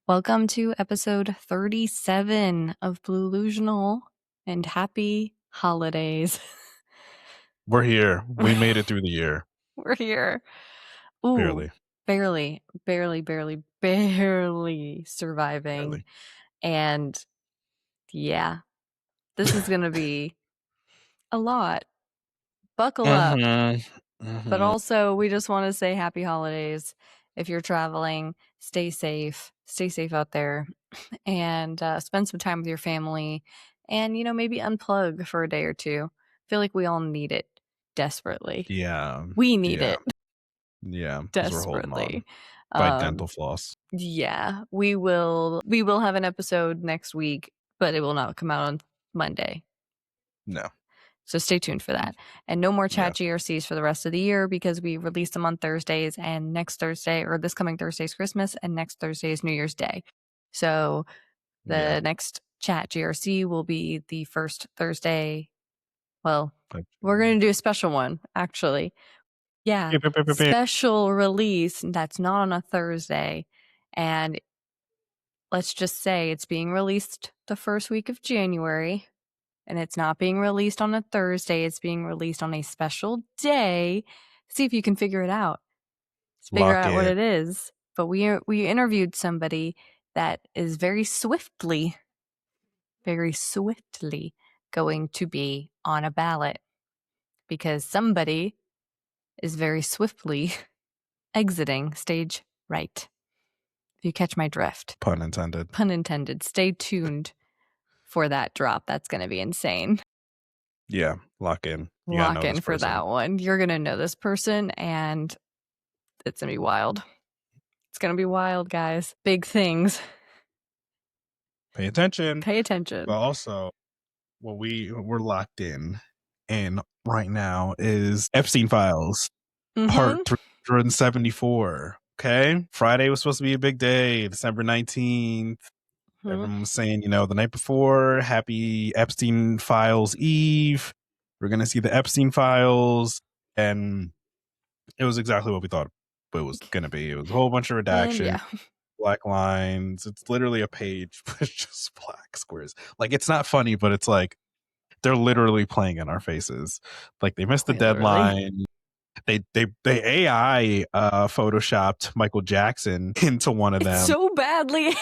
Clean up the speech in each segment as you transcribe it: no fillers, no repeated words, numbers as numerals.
Welcome to episode 37 of Blue-Lusional, and happy holidays. We're here. We made it through the year. We're here. Ooh, Barely. barely surviving. Barely. And yeah, this is going to be a lot. Buckle up. But also, we just want to say happy holidays. If you're traveling, stay safe. Stay safe out there. And spend some time with your family. And, maybe unplug for a day or two. I feel like we all need it desperately. Yeah. We need it. Yeah. Desperately. By dental floss. Yeah. We will have an episode next week, but it will not come out on Monday. No. So stay tuned for that. And no more chat GRCs for the rest of the year because we release them on Thursdays, and next Thursday, or this coming Thursday, is Christmas, and next Thursday is New Year's Day. So the next chat GRC will be the first Thursday. Well, we're going to do a special one, actually. Yeah, special release that's not on a Thursday. And let's just say it's being released the first week of January. And it's not being released on a Thursday. It's being released on a special day. See if you can figure it out. Figure out what it is. But we interviewed somebody that is very swiftly going to be on a ballot because somebody is very swiftly exiting stage right. If you catch my drift. Pun intended. Pun intended. Stay tuned for that drop. That's going to be insane. Yeah, lock in. Lock in for that one. You're going to know this person, and it's going to be wild. It's going to be wild, guys. Big things. Pay attention. But also, what we're locked in, and right now is Epstein Files, part 374. Okay? Friday was supposed to be a big day, December 19th. Everyone was saying, the night before, happy Epstein Files Eve. We're going to see the Epstein Files. And it was exactly what we thought it was going to be. It was a whole bunch of redaction, black lines. It's literally a page with just black squares. Like, it's not funny, but it's like they're literally playing in our faces. Like, they missed the deadline. They AI photoshopped Michael Jackson into one of them. So badly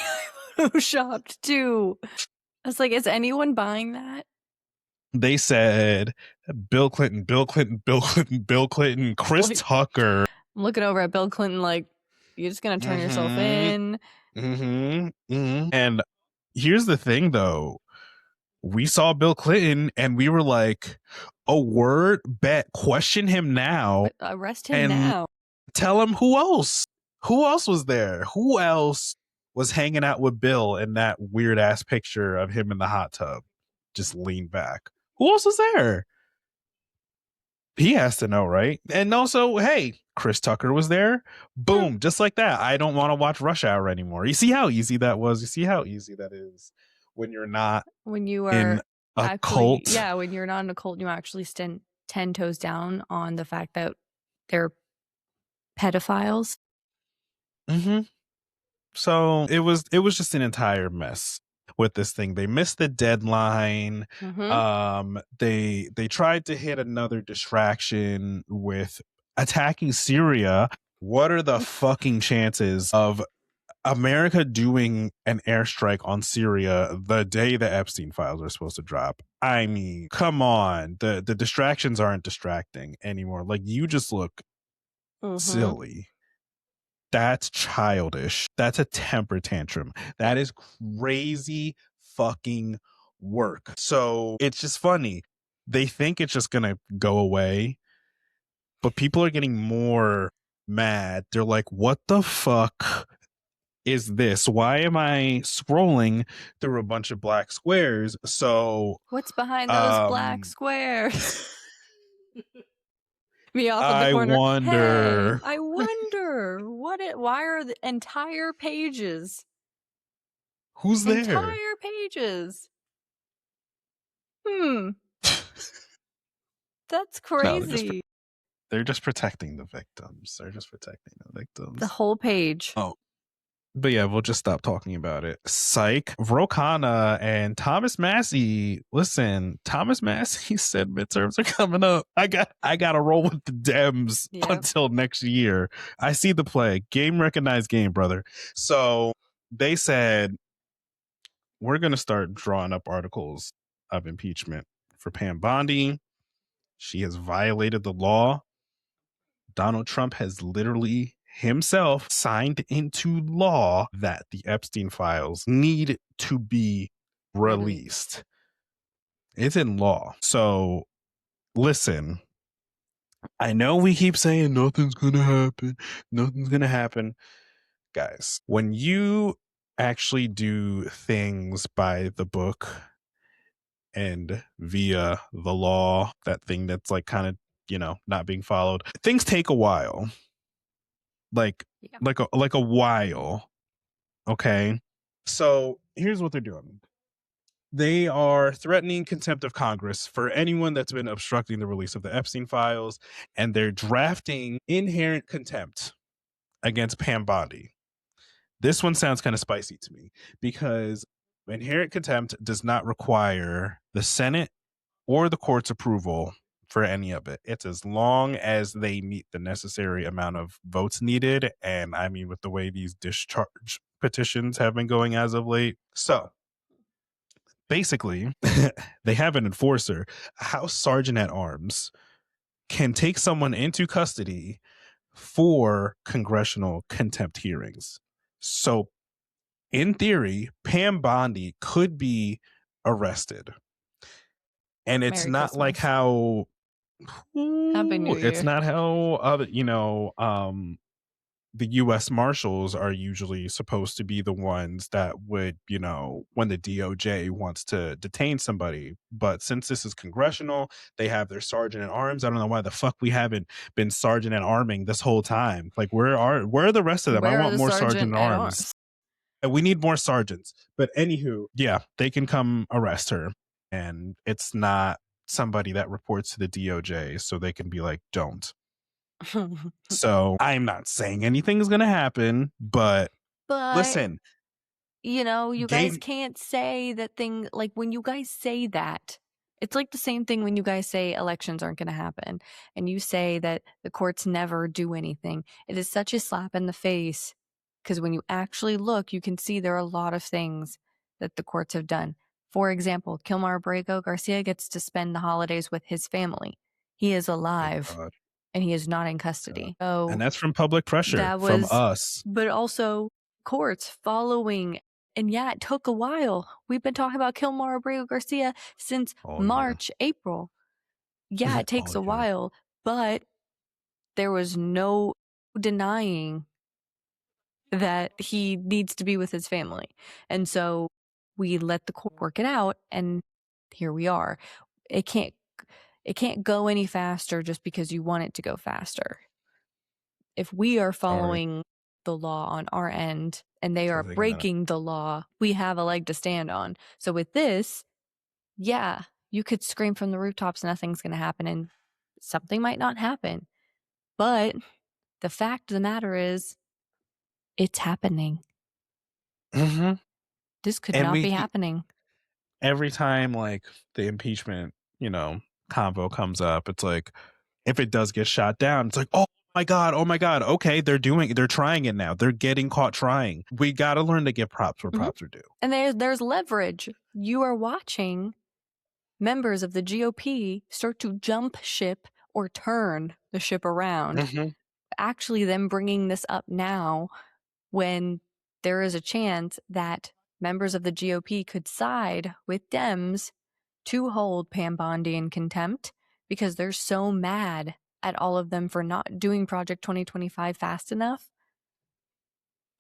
photoshopped too. I was like, is anyone buying that? They said Bill Clinton, Chris Tucker. I'm looking over at Bill Clinton like, you're just going to turn yourself in. And here's the thing, though. We saw Bill Clinton and we were like, a word bet, question him now. Arrest him now. Tell him who else. Who else was there? Who else was hanging out with Bill in that weird ass picture of him in the hot tub? Just lean back. Who else was there? He has to know, right? And also, hey, Chris Tucker was there. Boom, just like that. I don't want to watch Rush Hour anymore. You see how easy that was? You see how easy that is when you're not when you are in a cult? Yeah, when you're not in a cult, you actually stand 10 toes down on the fact that they're pedophiles. So it was just an entire mess with this thing. They missed the deadline. They tried to hit another distraction with attacking Syria. What are the fucking chances of America doing an airstrike on Syria the day the Epstein files are supposed to drop? I mean, come on. The distractions aren't distracting anymore. Like, you just look silly. That's childish. That's a temper tantrum. That is crazy fucking work. So it's just funny. They think it's just going to go away, but people are getting more mad. They're like, what the fuck is this? Why am I scrolling through a bunch of black squares? So what's behind those black squares? Me off in the corner. I wonder why are the entire pages? Who's there? Entire pages. That's crazy. No, they're just protecting the victims. The whole page. But yeah, we'll just stop talking about it. Psych. Khanna and Thomas Massie. Listen, Thomas Massie said midterms are coming up. I gotta roll with the Dems until next year. I see the play. Game recognized game, brother. So they said we're gonna start drawing up articles of impeachment for Pam Bondi. She has violated the law. Donald Trump has literally himself signed into law that the Epstein files need to be released. It's in law. So listen, I know we keep saying nothing's going to happen. Nothing's going to happen. Guys, when you actually do things by the book and via the law, that thing that's like kind of, not being followed, things take a while. Like a while. Okay. So here's what they're doing. They are threatening contempt of Congress for anyone that's been obstructing the release of the Epstein files, and they're drafting inherent contempt against Pam Bondi. This one sounds kind of spicy to me because inherent contempt does not require the Senate or the court's approval for any of it. It's as long as they meet the necessary amount of votes needed. And I mean, with the way these discharge petitions have been going as of late. So basically, they have an enforcer. A House Sergeant at Arms can take someone into custody for congressional contempt hearings. So in theory, Pam Bondi could be arrested. And it's Merry not Christmas. like how Happy New Year. It's not how other, the U.S. Marshals are usually supposed to be the ones that would, when the DOJ wants to detain somebody. But since this is congressional, they have their sergeant at arms. I don't know why the fuck we haven't been sergeant at arming this whole time. Like, where are the rest of them? I want more sergeant at arms. We need more sergeants. But anywho, yeah, they can come arrest her. And it's not somebody that reports to the DOJ, so they can be like, don't. So I'm not saying anything's going to happen, but listen. You guys can't say that thing. Like, when you guys say that, it's like the same thing when you guys say elections aren't going to happen and you say that the courts never do anything. It is such a slap in the face because when you actually look, you can see there are a lot of things that the courts have done. For example, Kilmar Abrego Garcia gets to spend the holidays with his family. He is alive and he is not in custody. So, and that's from public pressure from us. But also courts following. And yeah, it took a while. We've been talking about Kilmar Abrego Garcia since March, April. Yeah, it takes a while, but there was no denying that he needs to be with his family. And so we let the court work it out, and here we are. It can't go any faster just because you want it to go faster. If we are following the law on our end and they are breaking the law, we have a leg to stand on. So with this, yeah, you could scream from the rooftops, nothing's going to happen, and something might not happen. But the fact of the matter is, it's happening. Mm-hmm. This could not be happening. Every time, like, the impeachment, convo comes up, it's like, if it does get shot down, it's like, oh my God. Okay, they're trying it now. They're getting caught trying. We got to learn to give props where props are due. And there's leverage. You are watching members of the GOP start to jump ship or turn the ship around. Mm-hmm. Actually, them bringing this up now when there is a chance that members of the GOP could side with Dems to hold Pam Bondi in contempt because they're so mad at all of them for not doing Project 2025 fast enough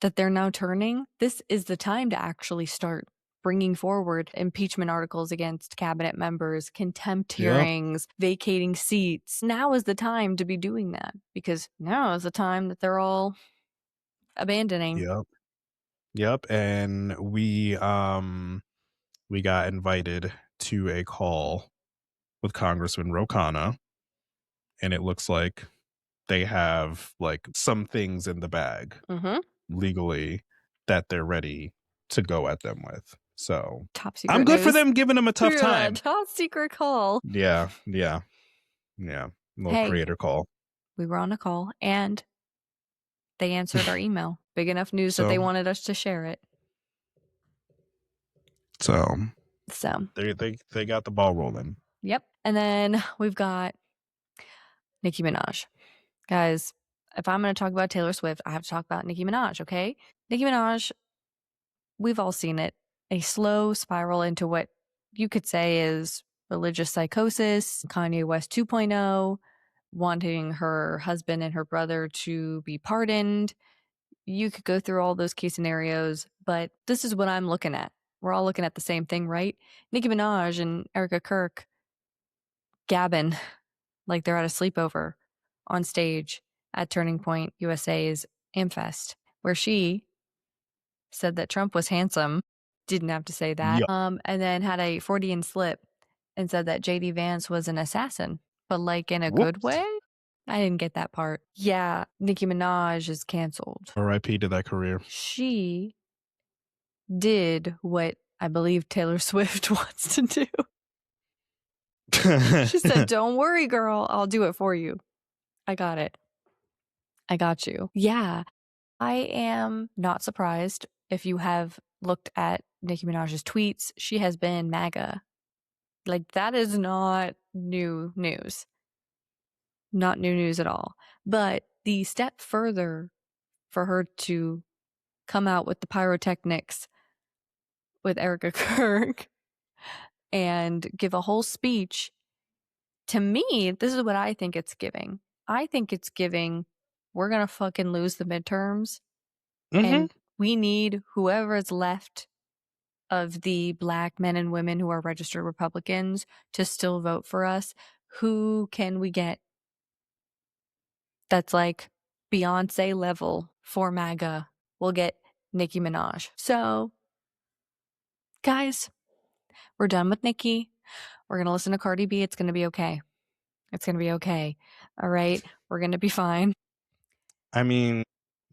that they're now turning. This is the time to actually start bringing forward impeachment articles against cabinet members, contempt hearings, vacating seats. Now is the time to be doing that because now is the time that they're all abandoning. Yep. And we got invited to a call with Congressman Khanna, and it looks like they have like some things in the bag legally that they're ready to go at them with. So Top secret I'm good news. for them, to go at them with. So top secret I'm good news. for them giving them a tough time. Top secret call. Yeah. Little creator call. We were on a call and they answered our email. Big enough news that they wanted us to share it. So they got the ball rolling. Yep. And then we've got Nicki Minaj. Guys, if I'm going to talk about Taylor Swift, I have to talk about Nicki Minaj, okay? Nicki Minaj, we've all seen it. A slow spiral into what you could say is religious psychosis, Kanye West 2.0, wanting her husband and her brother to be pardoned. You could go through all those case scenarios, but this is what I'm looking at. We're all looking at the same thing, right? Nicki Minaj and Erika Kirk gabbing like they're at a sleepover on stage at Turning Point USA's AmFest, where she said that Trump was handsome. Didn't have to say that. Yep. And then had a Freudian slip and said that JD Vance was an assassin, but like in a good way. I didn't get that part. Yeah, Nicki Minaj is canceled. R.I.P. to that career. She did what I believe Taylor Swift wants to do. She said, "Don't worry, girl. I'll do it for you. I got it. I got you." Yeah, I am not surprised if you have looked at Nicki Minaj's tweets. She has been MAGA. Like, that is not new news. Not new news at all. But the step further for her to come out with the pyrotechnics with Erika Kirk and give a whole speech, to me, this is what I think it's giving. I think it's giving, we're going to fucking lose the midterms. And we need whoever is left of the Black men and women who are registered Republicans to still vote for us. Who can we get that's like Beyonce level for MAGA? We'll get Nicki Minaj. So, guys, we're done with Nicki. We're going to listen to Cardi B. It's going to be okay. It's going to be okay. All right? We're going to be fine. I mean,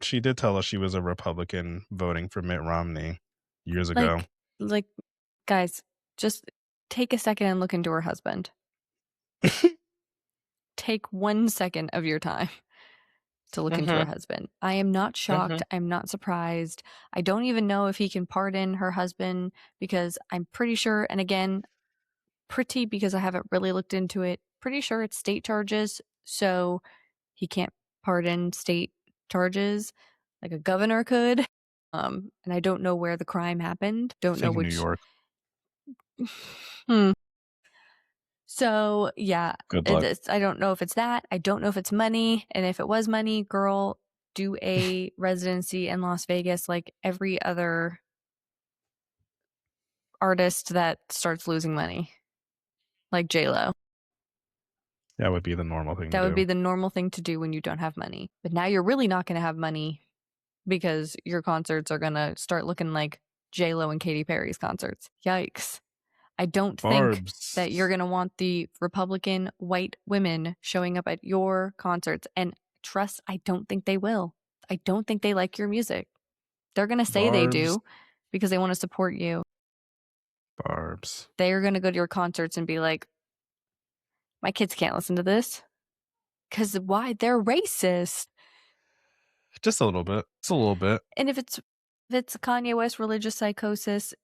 she did tell us she was a Republican voting for Mitt Romney years ago. Like, guys, just take a second and look into her husband. Take 1 second of your time to look into her husband. I am not shocked. I'm not surprised. I don't even know if he can pardon her husband because I'm pretty sure, and again, because I haven't really looked into it, pretty sure it's state charges, so he can't pardon state charges like a governor could. And I don't know where the crime happened. Don't know which. New York. So yeah, good luck. I don't know if it's that. I don't know if it's money. And if it was money, girl, do a residency in Las Vegas like every other artist that starts losing money, like J-Lo. That would be the normal thing. That would be the normal thing to do when you don't have money. But now you're really not going to have money because your concerts are going to start looking like J-Lo and Katy Perry's concerts. Yikes. I don't think that you're going to want the Republican white women showing up at your concerts. And trust, I don't think they will. I don't think they like your music. They're going to say they do because they want to support you. They are going to go to your concerts and be like, my kids can't listen to this. Because why? They're racist. Just a little bit. It's a little bit. And if it's Kanye West religious psychosis,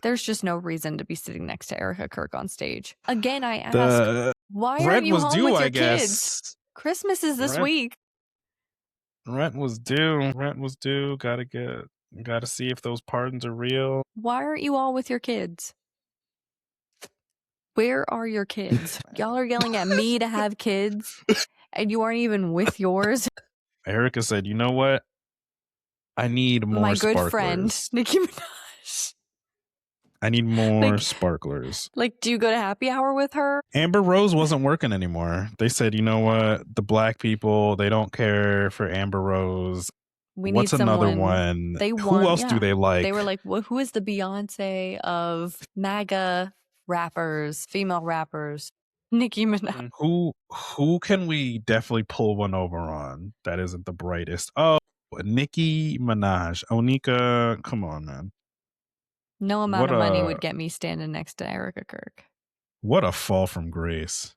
there's just no reason to be sitting next to Erika Kirk on stage. Again, I ask, why aren't you home with your kids? Christmas is this week. Rent was due. Gotta see if those pardons are real. Why aren't you all with your kids? Where are your kids? Y'all are yelling at me to have kids, and you aren't even with yours. Erika said, "You know what? I need more my good sparklers. Friend, Nicki Minaj. I need more sparklers." Like, do you go to happy hour with her? Amber Rose wasn't working anymore. They said, you know what? The Black people, they don't care for Amber Rose. What's another one? Who else do they like? They were like, well, who is the Beyonce of MAGA rappers, female rappers? Nicki Minaj. Who can we definitely pull one over on that isn't the brightest? Oh, Nicki Minaj. Onika, come on, man. No amount of money would get me standing next to Erika Kirk. What a fall from grace.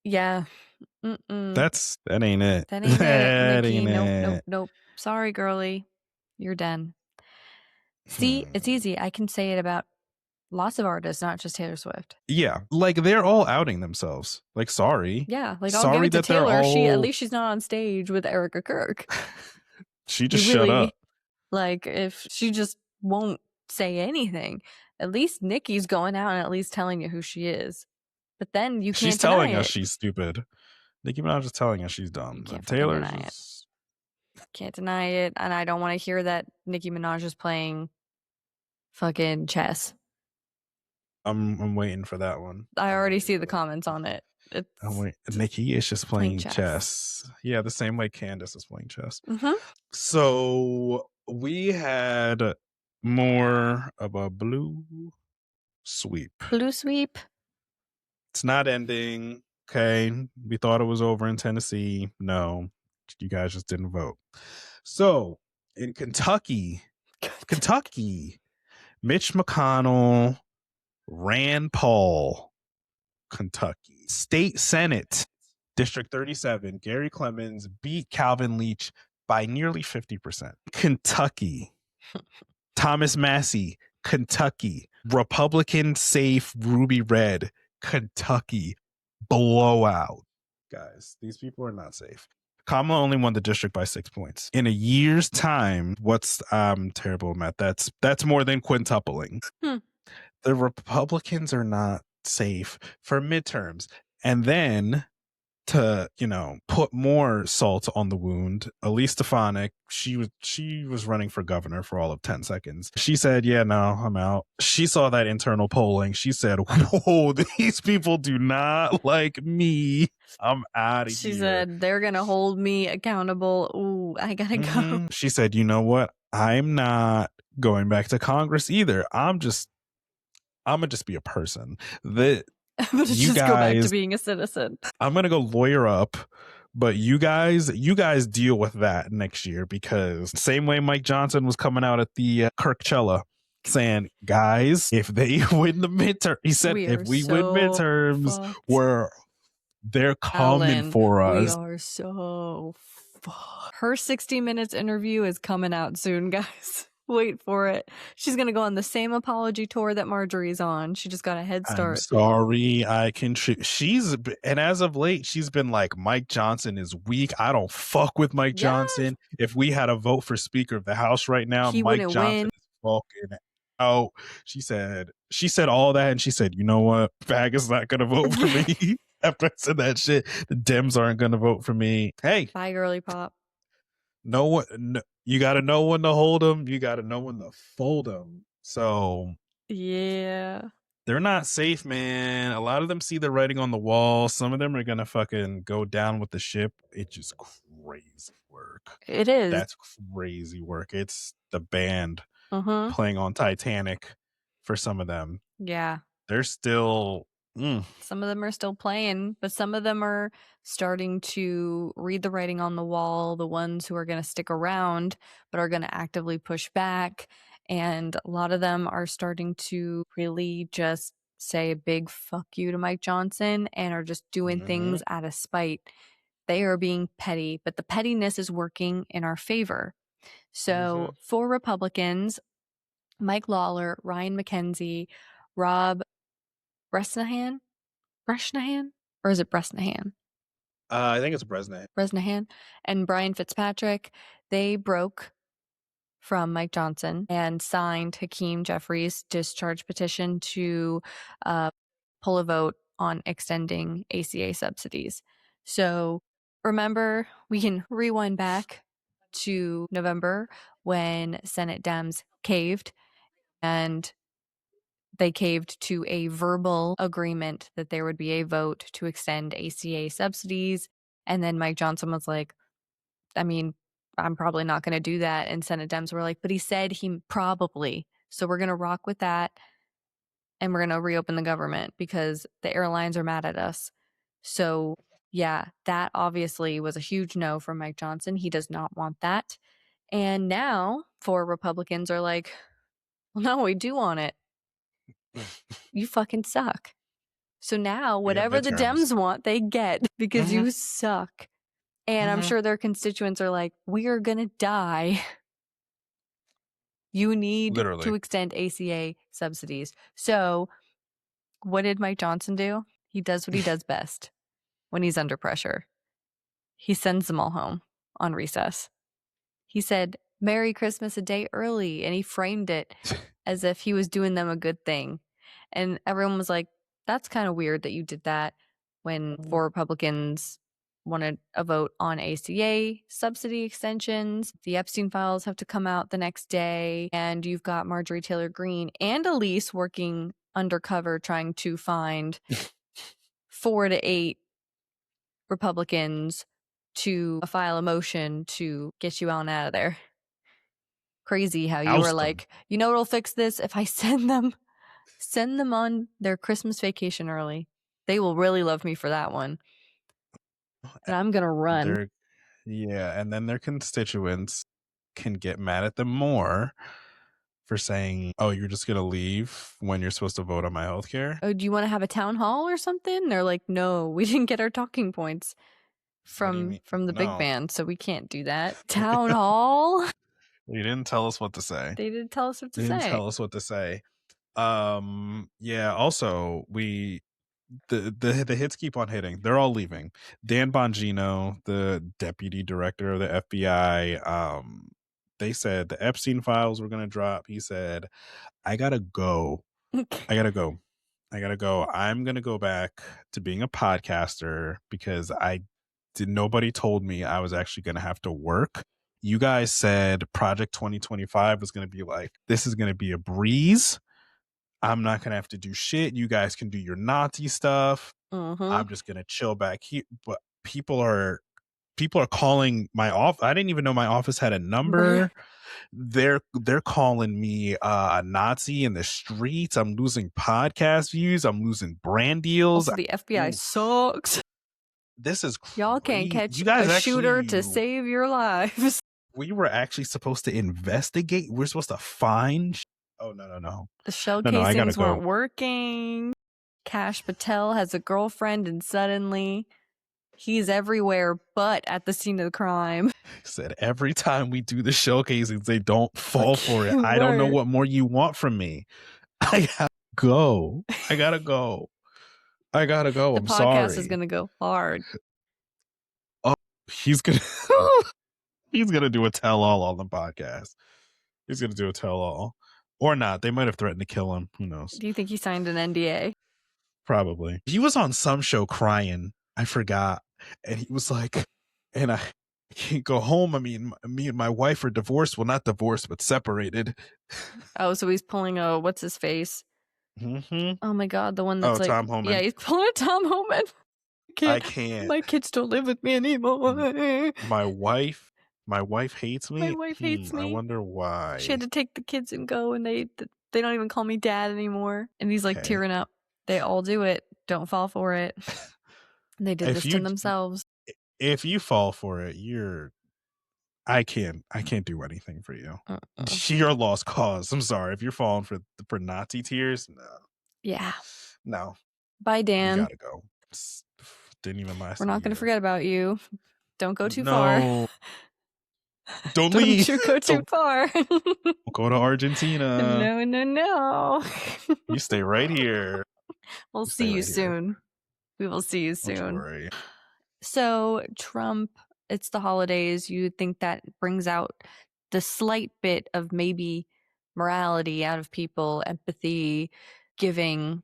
Yeah. That ain't it. That ain't it, Nicki. Nope. Sorry, girly. You're done. See, it's easy. I can say it about lots of artists, not just Taylor Swift. Yeah, like they're all outing themselves. Like, sorry. Yeah, like I'll give it to Taylor. At least she's not on stage with Erika Kirk. She just shut up. Like, if she just won't say anything, at least Nicki's going out and at least telling you who she is. But then you can't. She's telling us she's stupid. Nicki Minaj is telling us she's dumb. Can't Taylor's deny it. Can't deny it, and I don't want to hear that Nicki Minaj is playing fucking chess. I'm waiting for that one. I already see the comments on it. Nicki is just playing chess. Yeah, the same way Candace is playing chess. Mm-hmm. So we had more of a blue sweep. Blue sweep. It's not ending. Okay. We thought it was over in Tennessee. No, you guys just didn't vote. So in Kentucky, Mitch McConnell, Rand Paul, Kentucky. State Senate, District 37, Gary Clemons beat Calvin Leach by nearly 50%. Kentucky, Thomas Massie, Kentucky. Republican safe Ruby Red, Kentucky. Blowout. Guys, these people are not safe. Kamala only won the district by 6 points. In a year's time, what's terrible, Matt? That's more than quintupling. The Republicans are not safe for midterms. And then to, put more salt on the wound, Elise Stefanik, she was running for governor for all of 10 seconds. She said, yeah, no, I'm out. She saw that internal polling. She said, whoa, these people do not like me. I'm out of here. She said, they're going to hold me accountable. Ooh, I got to go. She said, you know what? I'm not going back to Congress either. I'm going to just be a person. I'm going to just go back to being a citizen. I'm going to go lawyer up, but you guys deal with that next year, because same way Mike Johnson was coming out at the Kirkchella saying, guys, if they win the midterm, he said, if we win midterms, they're coming for us. We are so fucked. Her 60 Minutes interview is coming out soon, guys. Wait for it. She's going to go on the same apology tour that Marjorie's on. She just got a head start. I'm sorry. And as of late, she's been like, Mike Johnson is weak. I don't fuck with Mike Johnson. If we had a vote for Speaker of the House right now, Mike Johnson is fucking out. She said all that, and she said, you know what? Bag is not going to vote for me. After I said that shit, the Dems aren't going to vote for me. Hey. Bye, girly pop. No, you got to know when to hold them. You got to know when to fold them. So yeah, they're not safe, man. A lot of them see the writing on the wall. Some of them are gonna fucking go down with the ship. It's just crazy work. It is. That's crazy work. It's the band playing on Titanic for some of them. Yeah, they're still. Some of them are still playing, but some of them are starting to read the writing on the wall, the ones who are going to stick around but are going to actively push back. And a lot of them are starting to really just say a big fuck you to Mike Johnson and are just doing things out of spite. They are being petty, but the pettiness is working in our favor. So for Republicans, Mike Lawler, Ryan McKenzie, Rob Bresnahan, or is it Bresnahan? I think it's Bresnahan and Brian Fitzpatrick, they broke from Mike Johnson and signed Hakeem Jeffries' discharge petition to pull a vote on extending ACA subsidies. So remember, we can rewind back to November when Senate Dems caved, and they caved to a verbal agreement that there would be a vote to extend ACA subsidies. And then Mike Johnson was like, I mean, I'm probably not going to do that. And Senate Dems were like, but he said he probably. So we're going to rock with that. And we're going to reopen the government because the airlines are mad at us. So Yeah, that obviously was a huge no from Mike Johnson. He does not want that. And now 4 Republicans are like, well, no, we do want it. You fucking suck. So now whatever the Dems want, they get because you suck. And I'm sure their constituents are like, we are going to die. You need to extend ACA subsidies. So what did Mike Johnson do? He does what he does best when he's under pressure. He sends them all home on recess. He said, Merry Christmas a day early, and he framed it as if he was doing them a good thing. And everyone was like, that's kind of weird that you did that when 4 Republicans wanted a vote on ACA subsidy extensions. The Epstein files have to come out the next day, and you've got Marjorie Taylor Greene and Elise working undercover trying to find 4 to 8 Republicans to file a motion to get you on out of there. Crazy how you were like, you know what'll fix this? If I send them on their Christmas vacation early. They will really love me for that one. And I'm gonna run. And then their constituents can get mad at them more for saying, oh, you're just gonna leave when you're supposed to vote on my healthcare? Oh, do you want to have a town hall or something? They're like, no, we didn't get our talking points from the big band, so we can't do that. Town hall? You didn't tell us what to say. They didn't tell us what to say. Also, the hits keep on hitting. They're all leaving. Dan Bongino, the deputy director of the FBI, they said the Epstein files were going to drop. He said, I gotta go. I'm going to go back to being a podcaster because nobody told me I was actually going to have to work. You guys said Project 2025 was going to be like, this is going to be a breeze. I'm not going to have to do shit. You guys can do your Nazi stuff. I'm just going to chill back here. But people are calling my office. I didn't even know my office had a number. They're calling me a Nazi in the streets. I'm losing podcast views. I'm losing brand deals. Also, the FBI sucks. This is crazy. Y'all can't catch a shooter to save your lives. We were actually supposed to investigate. We're supposed to find. Oh, no. The shell casings weren't working. Kash Patel has a girlfriend, and suddenly he's everywhere but at the scene of the crime. Said every time we do the shell casings, they don't fall for it. I don't know what more you want from me. I gotta go. The I'm sorry. The podcast is gonna go hard. Oh, he's gonna do a tell-all on the podcast. He's gonna do a tell-all. Or not. They might have threatened to kill him. Who knows? Do you think he signed an NDA? Probably. He was on some show crying. I forgot. And he was like, and I can't go home. I mean, me and my wife are divorced. Well, not divorced, but separated. Oh, so he's pulling a, what's his face? Oh my God, the one that's like, Tom Homan. Yeah, he's pulling a Tom Homan. I can't. My kids don't live with me anymore. My wife hates me. My wife hates me. I wonder why. She had to take the kids and go, and they don't even call me dad anymore. And he's like tearing up. They all do it. Don't fall for it. They did this to themselves. If you fall for it, I can't do anything for you. You're a lost cause. I'm sorry. If you're falling for Nazi tears, no. Yeah. No. Bye, Dan. You gotta go. Didn't even last. We're not going to forget about you. Don't go too far. Don't leave. Don't go too far. Go to Argentina. No. You stay right here. We'll see you soon. We will see you soon. So Trump, it's the holidays. You think that brings out the slight bit of maybe morality out of people, empathy, giving,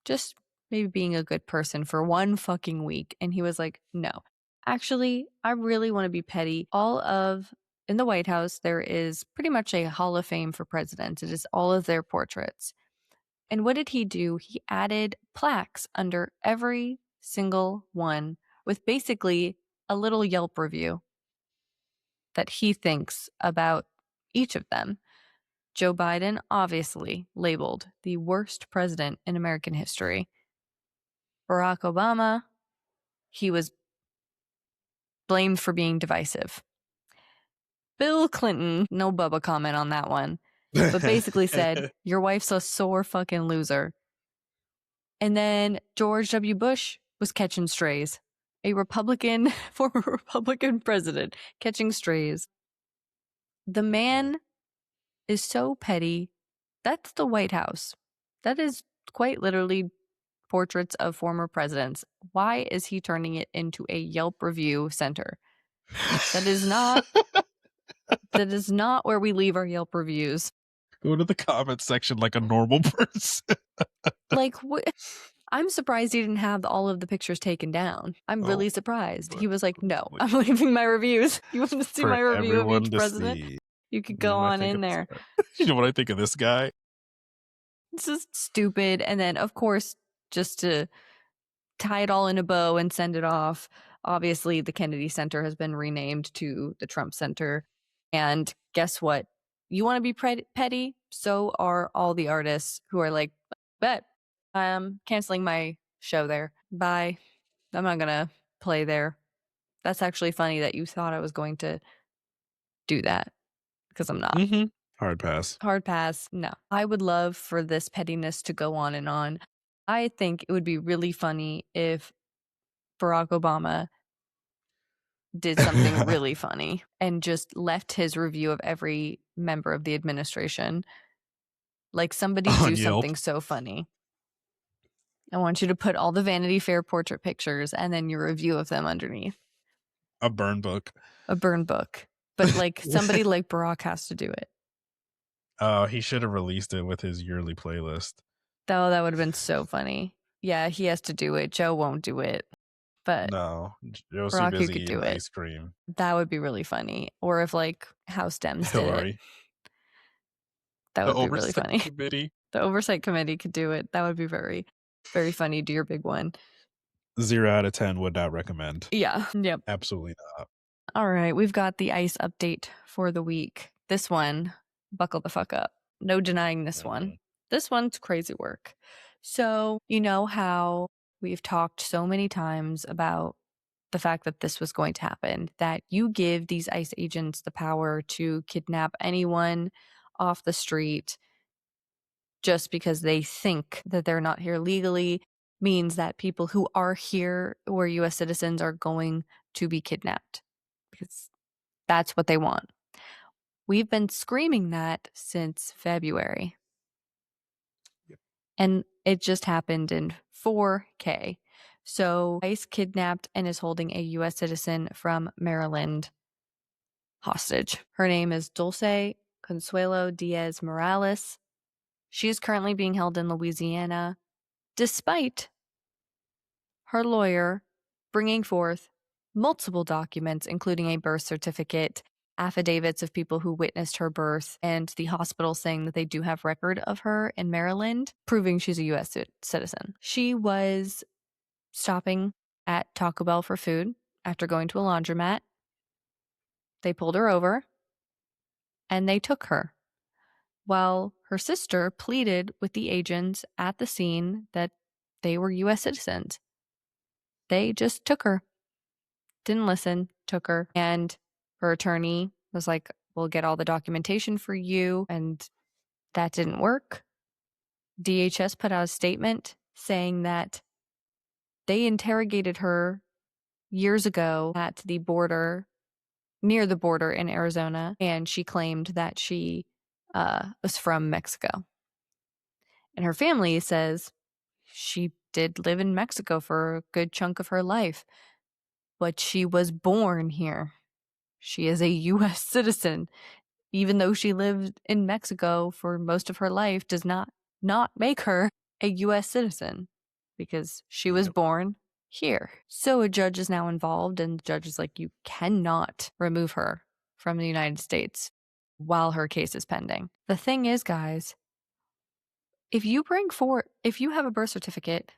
just maybe being a good person for one fucking week. And he was like, no, actually, I really want to be petty. In the White House, there is pretty much a hall of fame for presidents. It is all of their portraits. And what did he do? He added plaques under every single one with basically a little Yelp review that he thinks about each of them. Joe Biden, obviously labeled the worst president in American history. Barack Obama, he was blamed for being divisive. Bill Clinton, no Bubba comment on that one, but basically said, your wife's a sore fucking loser. And then George W. Bush was catching strays. A Republican, former Republican president, catching strays. The man is so petty. That's the White House. That is quite literally portraits of former presidents. Why is he turning it into a Yelp review center? That is not where we leave our Yelp reviews. Go to the comment section like a normal person. Like, I'm surprised he didn't have all of the pictures taken down. I'm really surprised. He was like, no, I'm leaving my reviews. You want to see my review of each president? You could go on in there. You know what I think of this guy? This is stupid. And then, of course, just to tie it all in a bow and send it off, obviously the Kennedy Center has been renamed to the Trump Center. And guess what? You want to be petty? So are all the artists who are like, bet I'm canceling my show there. Bye. I'm not going to play there. That's actually funny that you thought I was going to do that, because I'm not. Mm-hmm. Hard pass. Hard pass. No. I would love for this pettiness to go on and on. I think it would be really funny if Barack Obama did something really funny and just left his review of every member of the administration. Like, somebody do something so funny. I want you to put all the Vanity Fair portrait pictures and then your review of them underneath. A burn book. A burn book. But like somebody like Barack has to do it. Oh, he should have released it with his yearly playlist. Oh, that would have been so funny. Yeah, he has to do it. Joe won't do it. But no, Joe's Barack, too busy could do eating it. ice cream. That would be really funny. Or if like House Dems Hillary. did it. That would be really funny. Committee. The Oversight Committee could do it. That would be very, very funny. Do your big one. 0 out of 10 would not recommend. Yeah. Yep. Absolutely not. All right. We've got the ICE update for the week. This one, buckle the fuck up. No denying this one. This one's crazy work. So, you know how we've talked so many times about the fact that this was going to happen, that you give these ICE agents the power to kidnap anyone off the street just because they think that they're not here legally, means that people who are here who are U.S. citizens are going to be kidnapped because that's what they want. We've been screaming that since February. Yep. And it just happened in 4K. So ICE kidnapped and is holding a U.S. citizen from Maryland hostage. Her name is Dulce Consuelo Diaz Morales. She is currently being held in Louisiana, despite her lawyer bringing forth multiple documents, including a birth certificate, affidavits of people who witnessed her birth, and the hospital saying that they do have record of her in Maryland, proving she's a U.S. citizen. She was stopping at Taco Bell for food after going to a laundromat. They pulled her over, and they took her, while her sister pleaded with the agents at the scene that they were U.S. citizens. They just took her. Didn't listen, took her. And her attorney was like, we'll get all the documentation for you. And that didn't work. DHS put out a statement saying that they interrogated her years ago at the border, near the border in Arizona, and she claimed that she was from Mexico. And her family says she did live in Mexico for a good chunk of her life, but she was born here. She is a U.S. citizen. Even though she lived in Mexico for most of her life, does not make her a U.S. citizen because she was born here. So a judge is now involved, and the judge is like, you cannot remove her from the United States while her case is pending. The thing is, guys, if you have a birth certificate,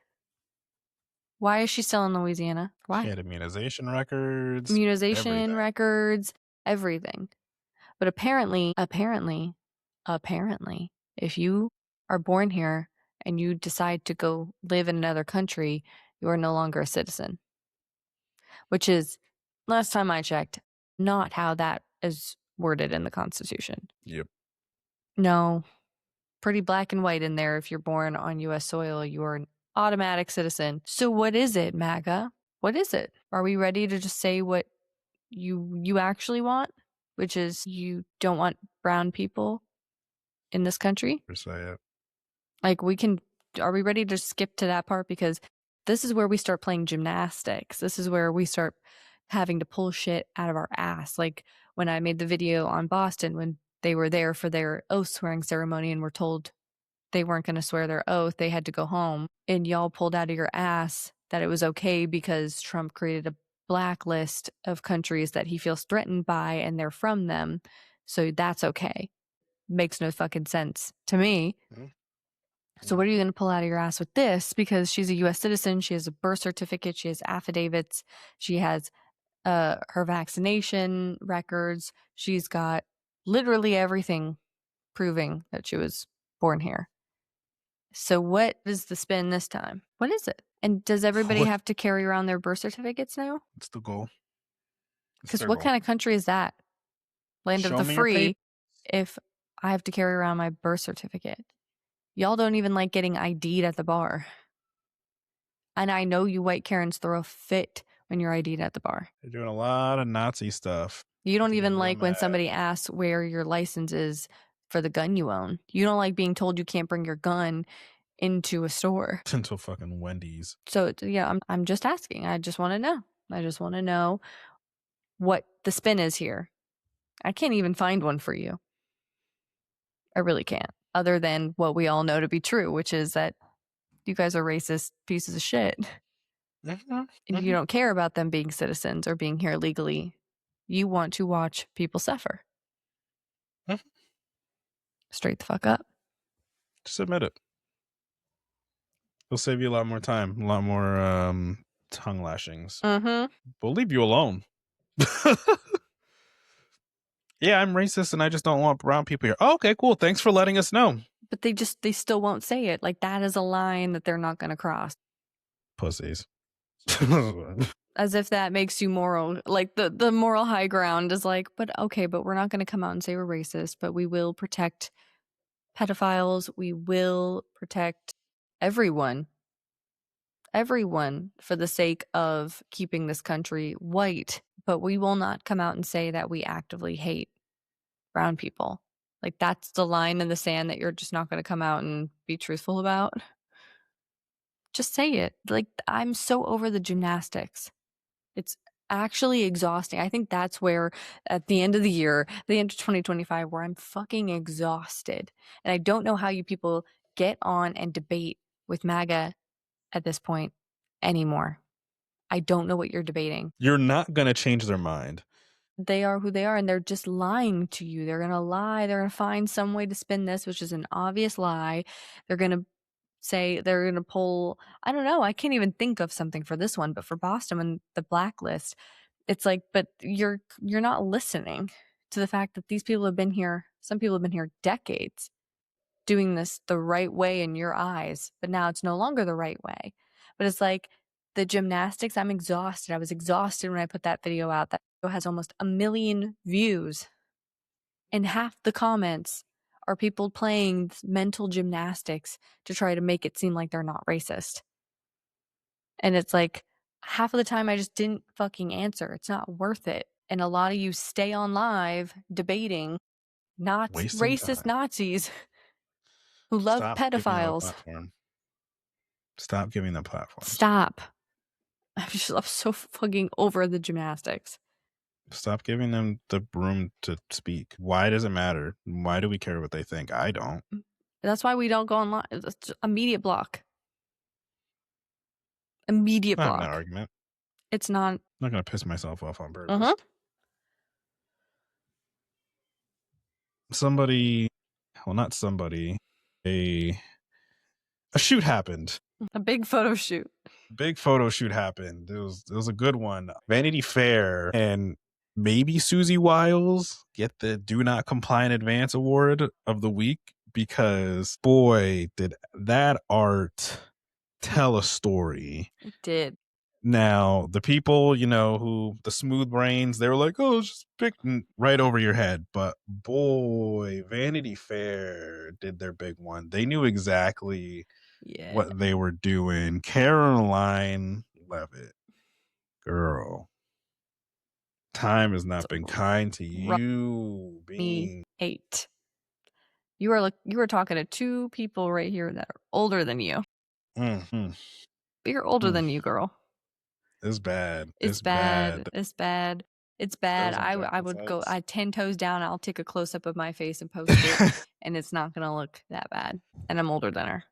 why is she still in Louisiana? Why? She had immunization records. Records, everything. But apparently, if you are born here and you decide to go live in another country, you are no longer a citizen. Which is, Last time I checked, not how that is worded in the Constitution. Yep. No. Pretty black and white in there. If you're born on U.S. soil, you are an automatic citizen. So what is it, MAGA? What is it? Are we ready to just say what you actually want, which is you don't want brown people in this country? Like, are we ready to skip to that part? Because this is where we start playing gymnastics. This is where we start having to pull shit out of our ass. Like when I made the video on Boston, when they were there for their oath swearing ceremony and were told they weren't going to swear their oath, they had to go home, and y'all pulled out of your ass that it was okay because Trump created a blacklist of countries that he feels threatened by and they're from them, so that's okay. Makes no fucking sense to me. So what are you going to pull out of your ass with this? Because she's a U.S. citizen, she has a birth certificate, she has affidavits, she has her vaccination records, she's got literally everything proving that she was born here. So what is the spin this time? What is it? And does everybody have to carry around their birth certificates now? It's the goal. Because what kind of country is that? Land of the free if I have to carry around my birth certificate. Y'all don't even like getting ID'd at the bar. And I know you white Karens throw a fit when you're ID'd at the bar. They're doing a lot of Nazi stuff. You don't even like when somebody asks where your license is for the gun you own. You don't like being told you can't bring your gun into a store. Into fucking Wendy's. So yeah, I'm just asking. I just want to know. I just want to know what the spin is here. I can't even find one for you. I really can't. Other than what we all know to be true, which is that you guys are racist pieces of shit. And you don't care about them being citizens or being here legally. You want to watch people suffer. Straight the fuck up. Just admit it. It'll save you a lot more time, a lot more tongue lashings. We'll leave you alone. Yeah, I'm racist and I just don't want brown people here. Oh, okay, cool. Thanks for letting us know. But they still won't say it. Like, that is a line that they're not going to cross. Pussies. As if that makes you moral. Like, the moral high ground is like, but okay, but we're not going to come out and say we're racist, but we will protect pedophiles. We will protect everyone for the sake of keeping this country white. But we will not come out and say that we actively hate brown people. Like, that's the line in the sand that you're just not going to come out and be truthful about. Just say it. Like, I'm so over the gymnastics. It's actually exhausting. I think that's where, at the end of the year, the end of 2025, where I'm fucking exhausted. And I don't know how you people get on and debate with MAGA at this point anymore. I don't know what you're debating. You're not going to change their mind. They are who they are, and they're just lying to you. They're going to lie. They're going to find some way to spin this, which is an obvious lie. They're going to say they're going to pull, I don't know, I can't even think of something for this one, but for Boston and the blacklist, it's like, but you're not listening to the fact that these people have been here, some people have been here decades doing this the right way in your eyes, but now it's no longer the right way. But it's like the gymnastics, I'm exhausted. I was exhausted when I put that video out. That video has almost 1 million views, and half the comments are people playing mental gymnastics to try to make it seem like they're not racist. And it's like, half of the time I just didn't fucking answer. It's not worth it. And a lot of you stay on live debating racist Nazis who love pedophiles. Stop giving them platforms. Stop. I'm so fucking over the gymnastics. Stop giving them the room to speak. Why does it matter? Why do we care what they think? I don't. That's why we don't go online. It's immediate block. Immediate block. Not an argument. It's not. I'm not going to piss myself off on purpose. A shoot happened. A big photo shoot. Big photo shoot happened. It was a good one. Vanity Fair and maybe Susie Wiles get the Do Not Comply in Advance award of the week, because boy, did that art tell a story. It did. Now, the people, who the smooth brains, they were like, oh, it's just pick right over your head. But boy, Vanity Fair did their big one. They knew exactly what they were doing. Caroline Levitt, girl, time has not been kind to you. Being 8. You were talking to 2 people right here that are older than you. Mm-hmm. But you're older than you, girl. It's bad. It's bad. It's bad. It's bad. I would go 10 toes down. I'll take a close up of my face and post it, and it's not gonna look that bad. And I'm older than her.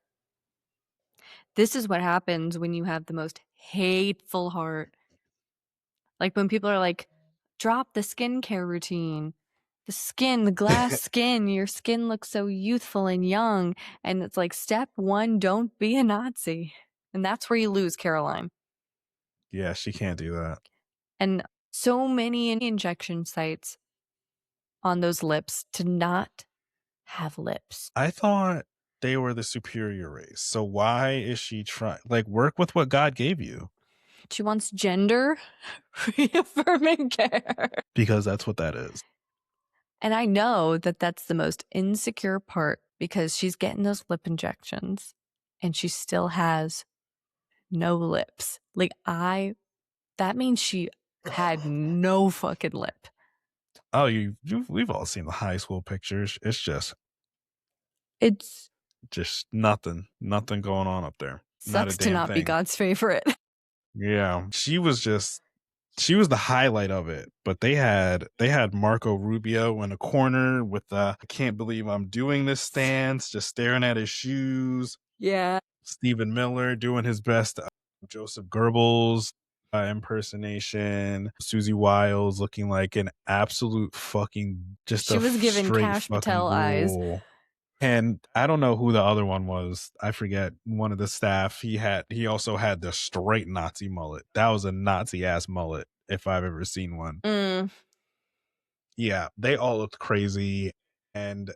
This is what happens when you have the most hateful heart. Like when people are like, drop the skincare routine. The glass skin, your skin looks so youthful and young. And it's like, step 1, don't be a Nazi. And that's where you lose Caroline. Yeah, she can't do that. And so many injection sites on those lips to not have lips. I thought they were the superior race. So why is she trying? Like, work with what God gave you. She wants gender reaffirming care. Because that's what that is. And I know that that's the most insecure part because she's getting those lip injections and she still has no lips. Like that means she had no fucking lip. Oh, we've all seen the high school pictures. It's just nothing going on up there. Sucks to not be God's favorite. Yeah, she was the highlight of it. But they had Marco Rubio in a corner with the I can't believe I'm doing this stance, just staring at his shoes. Yeah. Stephen Miller doing his best Joseph Goebbels impersonation. Susie Wiles looking like an absolute fucking she was giving Cash Patel eyes. And I don't know who the other one was. I forget. One of the staff. He also had the straight Nazi mullet. That was a Nazi ass mullet if I've ever seen one. Yeah, they all looked crazy, and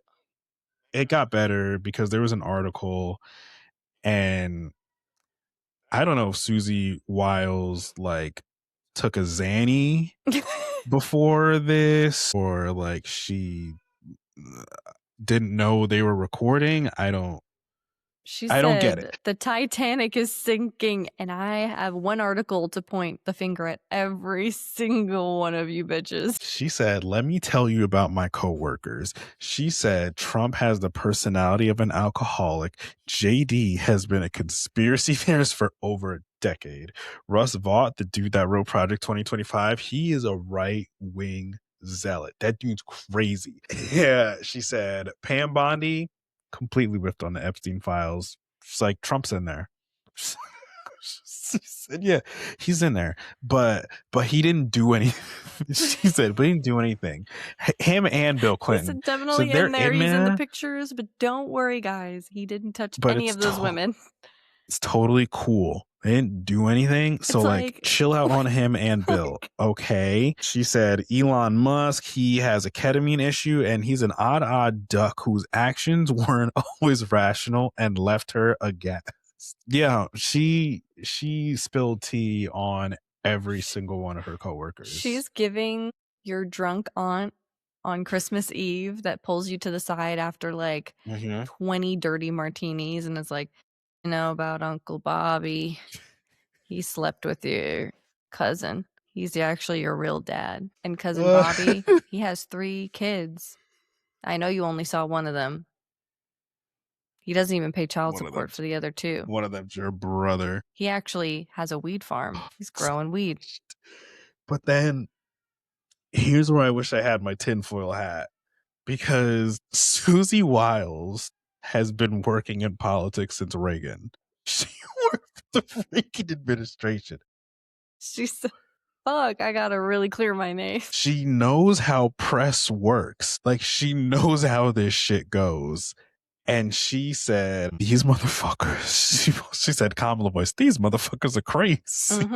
it got better because there was an article, and I don't know if Susie Wiles like took a Xanny before this, or like she didn't know they were recording. I don't get it. The Titanic is sinking, and I have one article to point the finger at every single one of you bitches. She said, let me tell you about my coworkers. She said, Trump has the personality of an alcoholic. JD has been a conspiracy theorist for over a decade. Russ Vaught, the dude that wrote Project 2025, he is a right-wing zealot. That dude's crazy. Yeah, she said, Pam Bondi, completely whiffed on the Epstein files. It's like Trump's in there. She said, yeah, he's in there, but he didn't do anything. She said, but he didn't do anything. Him and Bill Clinton. He's definitely in there. He's in the pictures, but don't worry, guys. He didn't touch any of those women. It's totally cool. They didn't do anything. So like chill out on him and Bill. Okay. She said Elon Musk, he has a ketamine issue and he's an odd duck whose actions weren't always rational and left her aghast. Yeah, she spilled tea on every single one of her coworkers. She's giving your drunk aunt on Christmas Eve that pulls you to the side after like 20 dirty martinis and is like, you know about Uncle Bobby. He slept with your cousin. He's actually your real dad. And cousin Bobby, he has 3 kids. I know you only saw one of them. He doesn't even pay child support for the other 2. One of them's your brother. He actually has a weed farm. He's growing weed. But then, here's where I wish I had my tinfoil hat. Because Susie Wiles has been working in politics since Reagan. She worked for the Reagan administration. She said, fuck, I gotta really clear my name. She knows how press works. Like, she knows how this shit goes. And she said, these motherfuckers, she said, Kamala voice, these motherfuckers are crazy.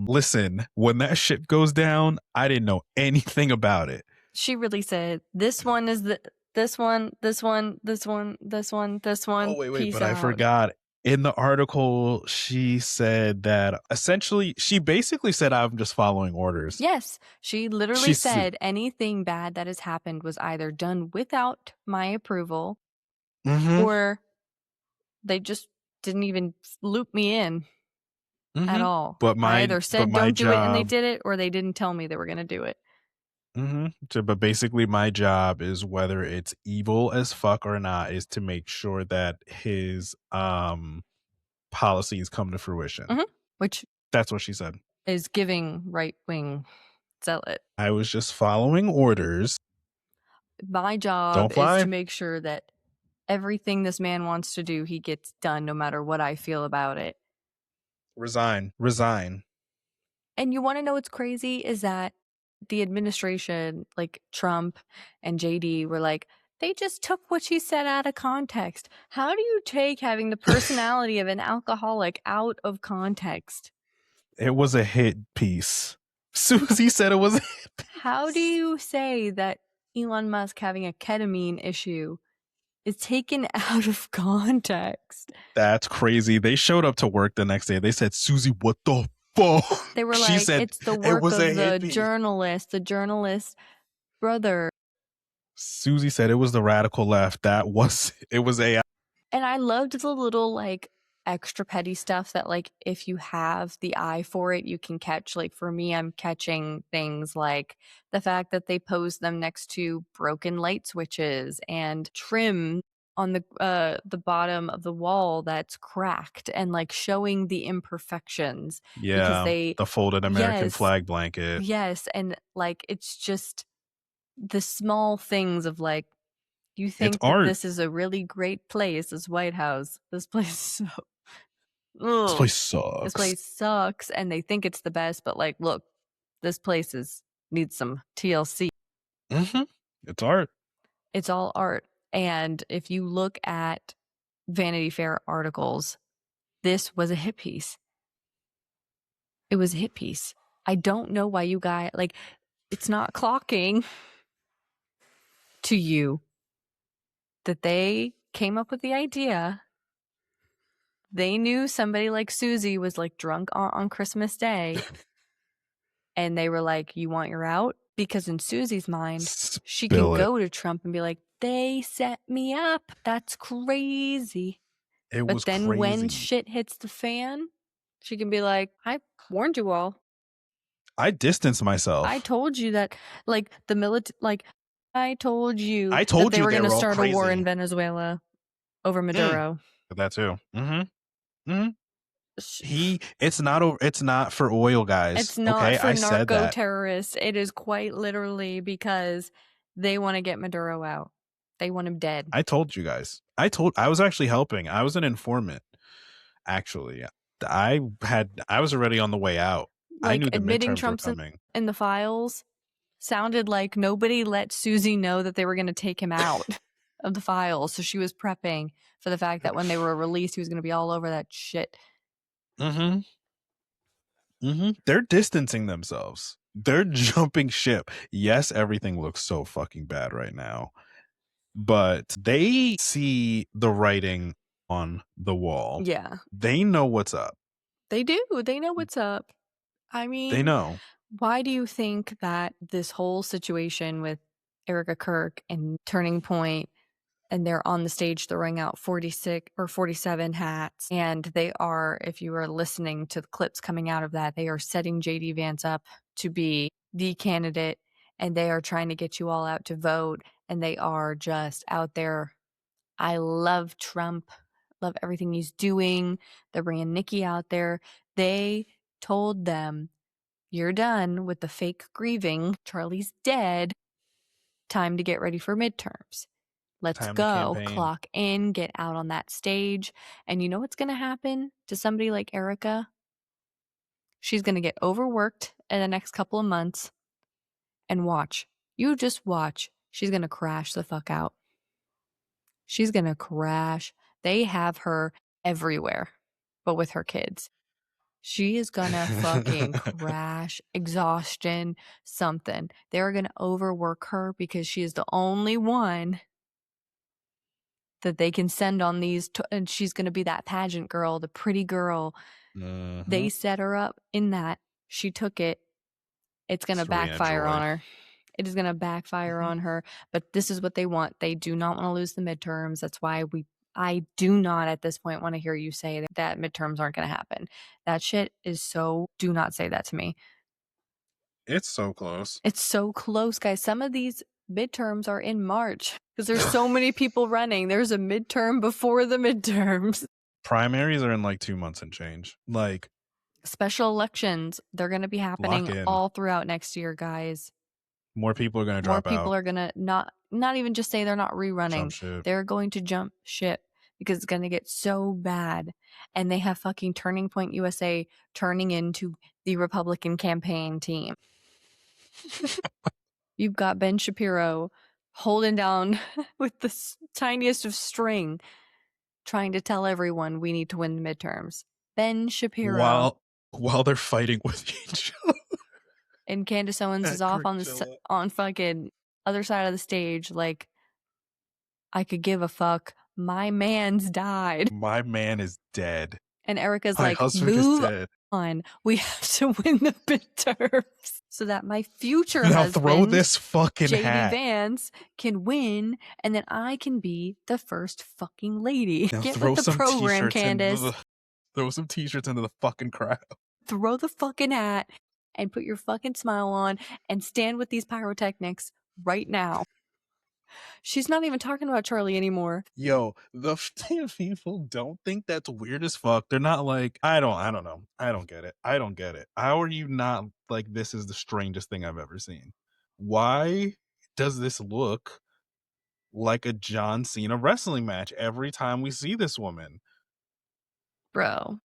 Listen, when that shit goes down, I didn't know anything about it. She really said, this one is this one. Oh, wait, but I forgot. In the article, she said that essentially, she basically said, I'm just following orders. Yes. She literally said anything bad that has happened was either done without my approval or they just didn't even loop me in at all. But I either said my don't do it and they job, did it, or they didn't tell me they were going to do it. But basically, my job is, whether it's evil as fuck or not, is to make sure that his policies come to fruition. Which that's what she said. Is giving right-wing zealot. I was just following orders. My job is to make sure that everything this man wants to do, he gets done, no matter what I feel about it. Resign. And you want to know what's crazy is that the administration, like Trump and JD, were like, they just took what she said out of context. How do you take having the personality of an alcoholic out of context? It was a hit piece. Susie said it was a hit piece. How do you say that Elon Musk having a ketamine issue is taken out of context? That's crazy. They showed up to work the next day. They said, Susie, what the fuck? They were like, she said, it's the work of the journalist brother. Susie said it was the radical left. It was AI. And I loved the little like extra petty stuff that, like, if you have the eye for it, you can catch. Like, for me, I'm catching things like the fact that they posed them next to broken light switches and trim on the bottom of the wall that's cracked, and like showing the imperfections. Yeah, because the folded American flag blanket. Yes, and like it's just the small things of like, you think that this is a really great place, this White House. This place this place sucks. This place sucks, and they think it's the best, but like, look, this place needs some TLC. It's art. It's all art. And if you look at Vanity Fair articles, this was a hit piece. It was a hit piece. I don't know why you guys, like, it's not clocking to you that they came up with the idea. They knew somebody like Susie was like drunk on Christmas Day. And they were like, you want your out? Because in Susie's mind, she can go to Trump and be like, they set me up. That's crazy. But then when shit hits the fan, she can be like, I warned you all. I distanced myself. I told you that, like, the military, like, I told you that they were going to start a war in Venezuela over Maduro. That too. It's not for oil, guys. It's not for narco terrorists. It is quite literally because they want to get Maduro out. They want him dead. I told you guys. I was actually helping. I was an informant. Actually, I was already on the way out. Like, I knew the admitting midterms Trump's were coming. in the files sounded like nobody let Susie know that they were going to take him out of the files. So she was prepping for the fact that when they were released, he was going to be all over that shit. They're distancing themselves. They're jumping ship. Yes, everything looks so fucking bad right now, but they see the writing on the wall. Yeah. They know what's up. They do. They know what's up. I mean, they know. Why do you think that this whole situation with Erika Kirk and Turning Point, and they're on the stage throwing out 46 or 47 hats, and they are, if you are listening to the clips coming out of that, they are setting JD Vance up to be the candidate, and they are trying to get you all out to vote, and they are just out there. I love Trump, love everything he's doing. They're bringing Nicki out there. They told them, you're done with the fake grieving. Charlie's dead. Time to get ready for midterms. Let's go. Clock in, get out on that stage. And you know what's going to happen to somebody like Erika? She's going to get overworked in the next couple of months. And watch. You just watch. She's going to crash the fuck out. She's going to crash. They have her everywhere, but with her kids. She is gonna fucking crash, exhaustion, something. They're gonna overwork her because she is the only one that they can send on these, and she's going to be that pageant girl, the pretty girl. They set her up in that. She took it. It's going to backfire on her. It is going to backfire on her. But this is what they want. They do not want to lose the midterms. That's why I do not at this point want to hear you say that midterms aren't going to happen. That shit is so, do not say that to me. It's so close. It's so close, guys. Some of these midterms are in March because there's so many people running. There's a midterm before the midterms. Primaries are in like 2 months and change. Like special elections, they're going to be happening all throughout next year, guys. More people are going to drop out. More people are going to not even just say they're not rerunning. They're going to jump ship because it's going to get so bad. And they have fucking Turning Point USA turning into the Republican campaign team. You've got Ben Shapiro holding down with the tiniest of string, trying to tell everyone we need to win the midterms. Ben Shapiro. While they're fighting with each other. And Candace Owens is off on fucking other side of the stage like, I could give a fuck. My man's died. My man is dead. And Erika's like, move on. We have to win the midterms so that my future husband, throw this fucking JD hat. Vance, can win, and then I can be the first fucking lady. Now get with the program, Candace. Throw some t-shirts into the fucking crowd. Throw the fucking hat and put your fucking smile on and stand with these pyrotechnics right now. She's not even talking about Charlie anymore. Yo, the people don't think that's weird as fuck. They're not like, I don't know. I don't get it. How are you not like, this is the strangest thing I've ever seen? Why does this look like a John Cena wrestling match every time we see this woman? Bro,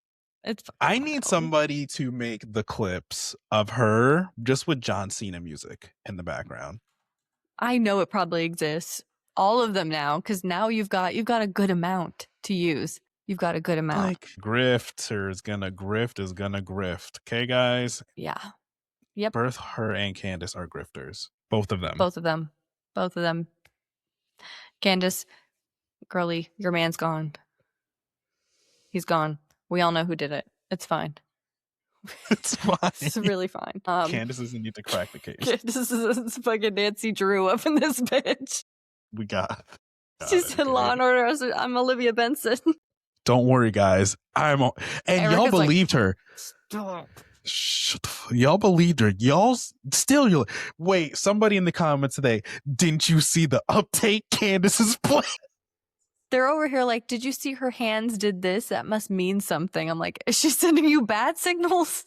I need somebody to make the clips of her just with John Cena music in the background. I know it probably exists. All of them now, because now you've got a good amount to use. You've got a good amount. Like, grifter is gonna grift. Okay, guys? Yeah. Yep. Both her and Candace are grifters. Both of them. Candace, girly, your man's gone. He's gone. We all know who did it. It's fine. It's fine. It's really fine. Candace doesn't need to crack the case. This is fucking Nancy Drew up in this bitch. We got She said Law and Order. I'm Olivia Benson. Don't worry, guys. And Erika's y'all believed her. Stop. Y'all believed her. Y'all still. Wait, somebody in the comments today, didn't you see the update Candace is playing? They're over here like, did you see her hands did this? That must mean something. I'm like, is she sending you bad signals?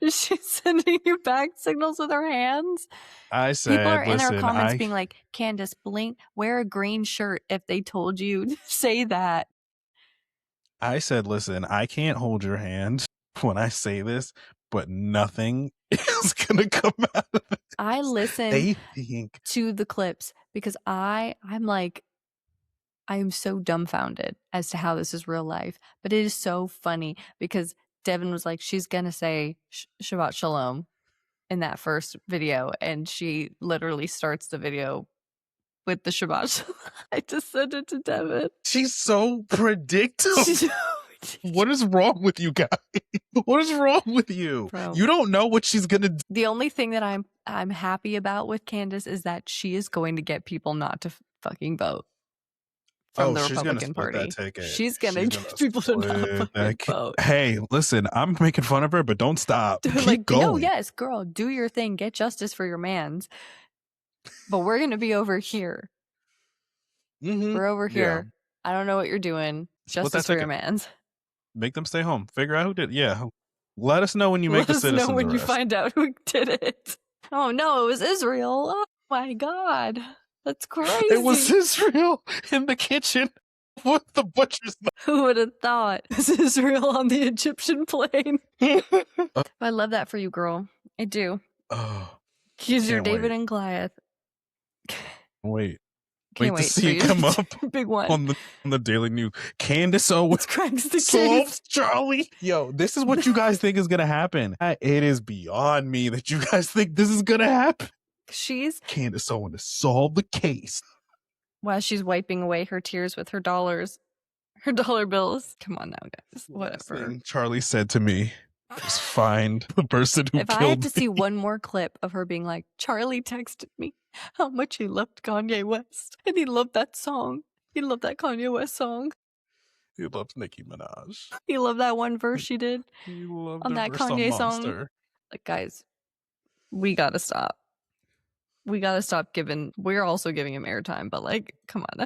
Is she sending you bad signals with her hands? I said, people are in their comments being like, Candace, blink, wear a green shirt if they told you to say that. I said, listen, I can't hold your hand when I say this, but nothing is going to come out of it. I listen to the clips because I'm like, I am so dumbfounded as to how this is real life. But it is so funny because Devin was like, she's going to say Shabbat Shalom in that first video. And she literally starts the video with the Shabbat Shalom. I just sent it to Devin. She's so predictable. What is wrong with you guys? What is wrong with you? Bro. You don't know what she's going to do. The only thing that I'm happy about with Candace is that she is going to get people not to fucking vote. From the Republican Party. She's gonna get people to not fucking vote. Hey, listen, I'm making fun of her, but don't stop. Keep going. No, yes, girl, do your thing. Get justice for your mans. But we're gonna be over here. We're over here. I don't know what you're doing. Justice for your mans. Make them stay home. Figure out who did it. Yeah. Let us know when you make the citizen arrest. Let us know when you find out who did it. Oh no, it was Israel. Oh my God. That's crazy. It was Israel in the kitchen with the butcher's knife. Who would have thought? It was Israel on the Egyptian plane. I love that for you, girl. I do. He's your David and Goliath. Wait to see it come up big one on the Daily News. Candace Owens cracks the solves Charlie. Yo, this is what you guys think is gonna happen. It is beyond me that you guys think this is gonna happen. She's Candace Owens to solve the case. while she's wiping away her tears with her dollar bills. Come on now, guys. Whatever. Charlie said to me was find the person who if killed I had to me. see one more clip of her being like, Charlie texted me how much he loved Kanye West. And he loved that song. He loved that Kanye West song. He loved Nicki Minaj. He loved that one verse she did on that Kanye song. Like, guys, we gotta stop. We gotta stop giving. We're also giving him airtime, but like, come on.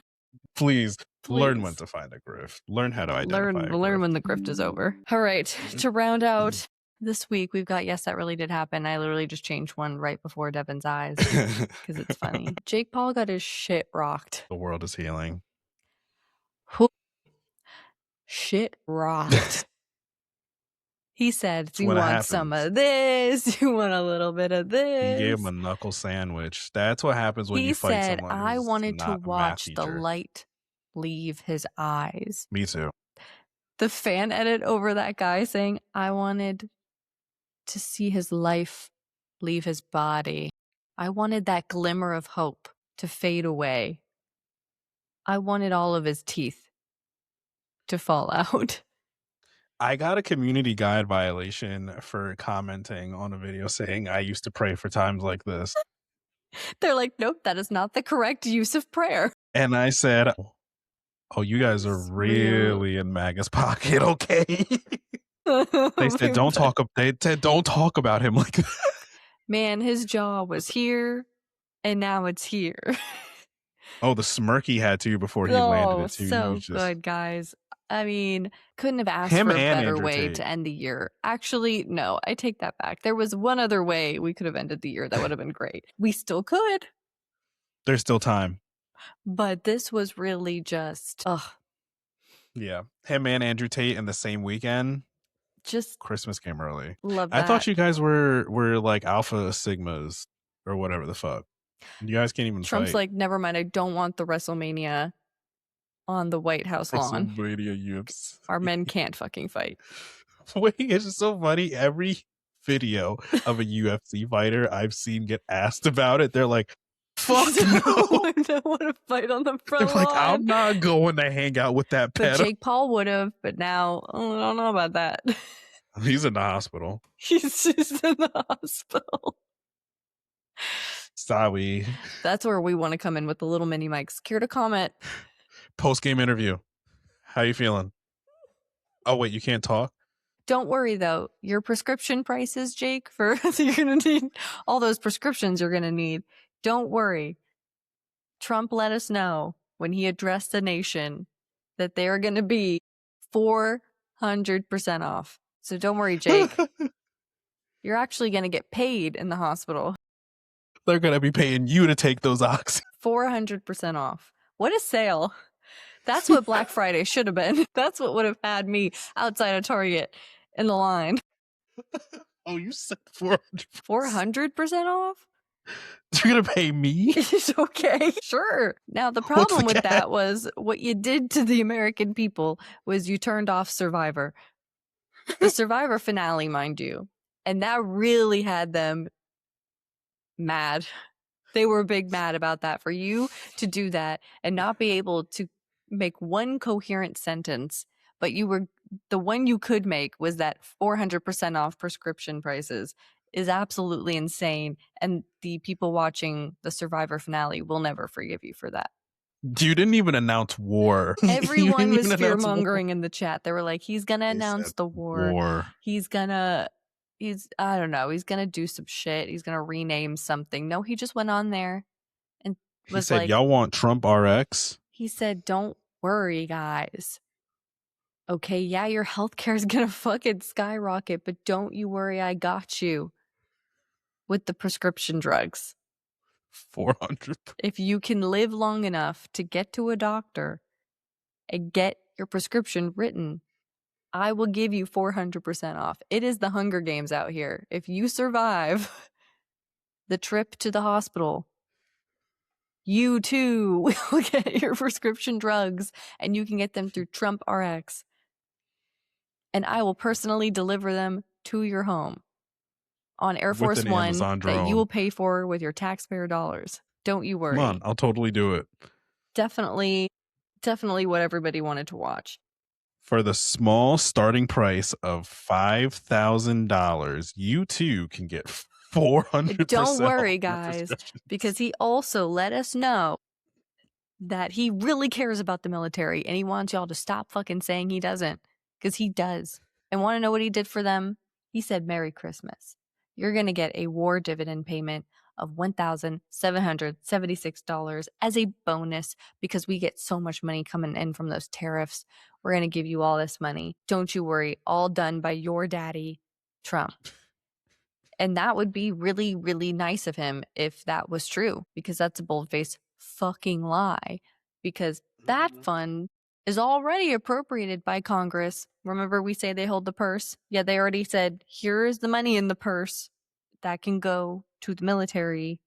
Please. Learn when to find a grift. Learn how to identify. Learn when the grift is over. All right. To round out this week, we've got Yes, That Really Did Happen. I literally just changed one right before Devin's eyes because it's funny. Jake Paul got his shit rocked. The world is healing. Shit rocked. He said, "You want some of this? You want a little bit of this?" He gave him a knuckle sandwich. That's what happens when you fight someone. He said, "I wanted to watch the light leave his eyes." Me too. The fan edit over that guy saying, "I wanted to see his life leave his body. I wanted that glimmer of hope to fade away. I wanted all of his teeth to fall out." I got a community guide violation for commenting on a video saying I used to pray for times like this. They're like, "Nope, that is not the correct use of prayer." And I said, "Oh, you guys are really in MAGA's pocket, okay?" They said, "Don't talk about him like that." Man, his jaw was here, and now it's here. Oh, the smirk he had to before he landed it too. So good, guys. I mean, couldn't have asked for a better way to end the year. Actually, no, I take that back. There was one other way we could have ended the year that would have been great. We still could. There's still time. But this was really just, Yeah. Him and Andrew Tate in the same weekend. Just Christmas came early. Love that. I thought you guys were like alpha sigmas or whatever the fuck. You guys can't even Trump's fight. like, never mind, I don't want the WrestleMania on the White House lawn. UFC. Our men can't fucking fight. Wait, it's just so funny. Every video of a UFC fighter I've seen get asked about it, they're like, "Fuck no, I don't want to fight on the front they're lawn." like, "I'm not going to hang out with that pedo." But Jake Paul would have, but now I don't know about that. He's in the hospital. He's just in the hospital. Sorry. That's where we want to come in with the little mini mics. Care to comment? Post-game interview. How you feeling? Oh, wait, you can't talk? Don't worry, though. Your prescription prices, Jake, for you're going to need all those prescriptions you're going to need. Don't worry. Trump let us know when he addressed the nation that they're going to be 400% off. So don't worry, Jake. You're actually going to get paid in the hospital. They're going to be paying you to take those oxy. 400% off. What a sale. That's what Black Friday should have been. That's what would have had me outside of Target in the line. Oh, you said 400%. 400% off? You're going to pay me? It's okay. Sure. Now, the problem with that was what you did to the American people was you turned off Survivor. The Survivor finale, mind you. And that really had them mad. They were big mad about that. For you to do that and not be able to make one coherent sentence, but the one you could make was that 400% off prescription prices is absolutely insane. And the people watching the Survivor finale will never forgive you for that. You didn't even announce war. Everyone was fear-mongering in the chat. They were like, he's going to announce the war. I don't know. He's going to do some shit. He's going to rename something. No, he just went on there and was he said, y'all want Trump RX? He said, don't worry, guys. Okay, yeah, your healthcare is going to fucking skyrocket, but don't you worry. I got you with the prescription drugs. 400. If you can live long enough to get to a doctor and get your prescription written, I will give you 400% off. It is the Hunger Games out here. If you survive the trip to the hospital, you too will get your prescription drugs and you can get them through Trump RX. And I will personally deliver them to your home on Air Force One that you will pay for with your taxpayer dollars. Don't you worry. Come on, I'll totally do it. definitely what everybody wanted to watch. For the small starting price of $5,000, you too can get 400%. Don't worry, guys, because he also let us know that he really cares about the military and he wants y'all to stop fucking saying he doesn't, because he does. And want to know what he did for them? He said, Merry Christmas. You're going to get a war dividend payment of $1,776 as a bonus because we get so much money coming in from those tariffs. We're going to give you all this money. Don't you worry. All done by your daddy, Trump. And that would be really, really nice of him if that was true, because that's a bold-faced fucking lie. Because that fund is already appropriated by Congress. Remember, we say they hold the purse? Yeah, they already said, here's the money in the purse that can go to the military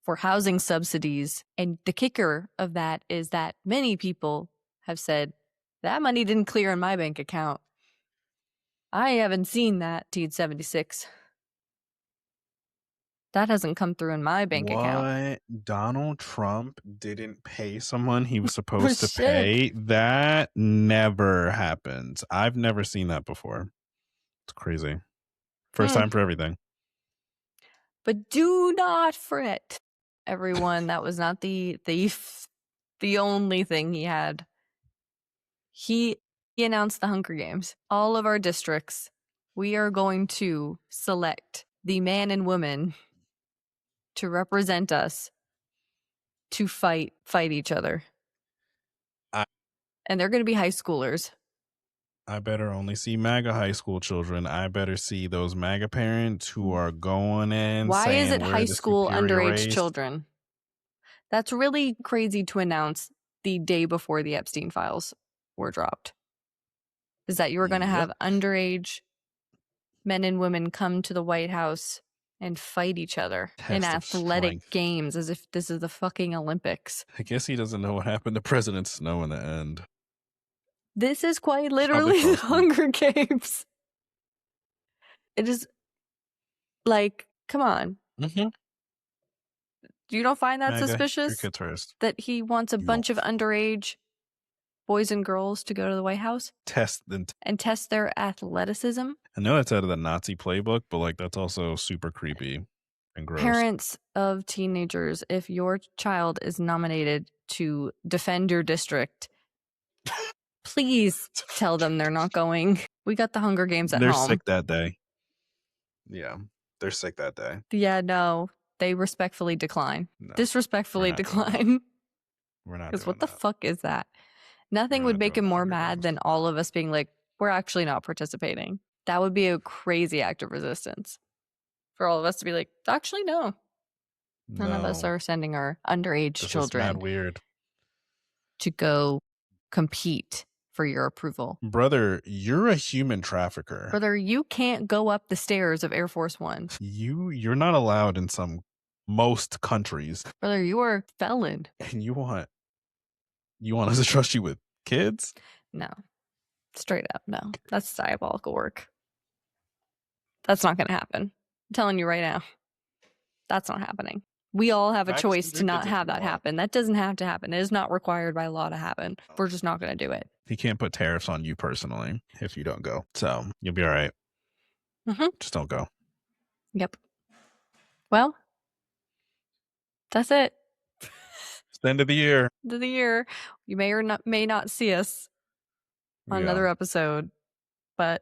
for housing subsidies. And the kicker of that is that many people have said, that money didn't clear in my bank account. I haven't seen that, T76. That hasn't come through in my bank account. Donald Trump didn't pay someone he was supposed to pay? That never happens. I've never seen that before. It's crazy. First time for everything. But do not fret, everyone. That was not the only thing he had. He announced the Hunger Games. All of our districts, we are going to select the man and woman to represent us to fight each other. And they're going to be high schoolers. I better only see MAGA high school children. I better see those MAGA parents who are going in. Why saying is it we're high the school superior underage race. children? That's really crazy to announce the day before the Epstein files were dropped. Is that you were going to have underage men and women come to the White House and fight each other in athletic games as if this is the fucking Olympics. I guess he doesn't know what happened to President Snow in the end. This is quite literally the Hunger Games. It is like, come on. Mm-hmm. You don't find that MAGA, suspicious? That he wants a bunch of underage boys and girls to go to the White House? And test their athleticism? I know that's out of the Nazi playbook, but like that's also super creepy and gross. Parents of teenagers, if your child is nominated to defend your district, please tell them they're not going. We got the Hunger Games at home. They're sick that day. Yeah, they're sick that day. Yeah, no, they respectfully decline. Disrespectfully decline. We're not. Because what the fuck is that? Nothing would make him more mad than all of us being like, we're actually not participating. That would be a crazy act of resistance for all of us to be like, actually, no. None of us are sending our underage children. This is mad weird. To go compete for your approval. Brother, you're a human trafficker. Brother, you can't go up the stairs of Air Force One. You're not allowed in most countries. Brother, you are a felon. And you want us to trust you with kids? No. Straight up, no. That's diabolical work. That's not going to happen. I'm telling you right now. That's not happening. We all have a choice to not have that happen. That doesn't have to happen. It is not required by law to happen. We're just not going to do it. He can't put tariffs on you personally if you don't go. So you'll be all right. Mm-hmm. Just don't go. Yep. Well, that's it. It's the end of the year. End of the year. You may or may not see us on another episode, but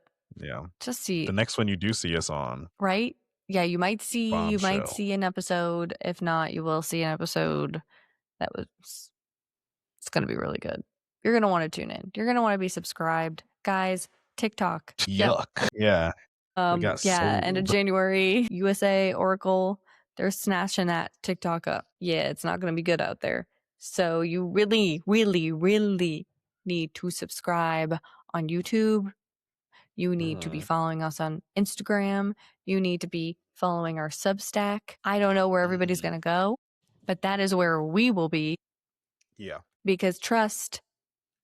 just see. The next one you do see us on. Right? Yeah, you might see an episode. If not, you will see an episode it's going to be really good. You're going to want to tune in. You're going to want to be subscribed. Guys, TikTok. Yuck. Yep. Yeah. End of January, USA, Oracle, they're snatching that TikTok up. Yeah, it's not going to be good out there. So you really, really, really need to subscribe on YouTube. You need to be following us on Instagram. You need to be following our Substack. I don't know where everybody's going to go, but that is where we will be. Yeah. Because trust,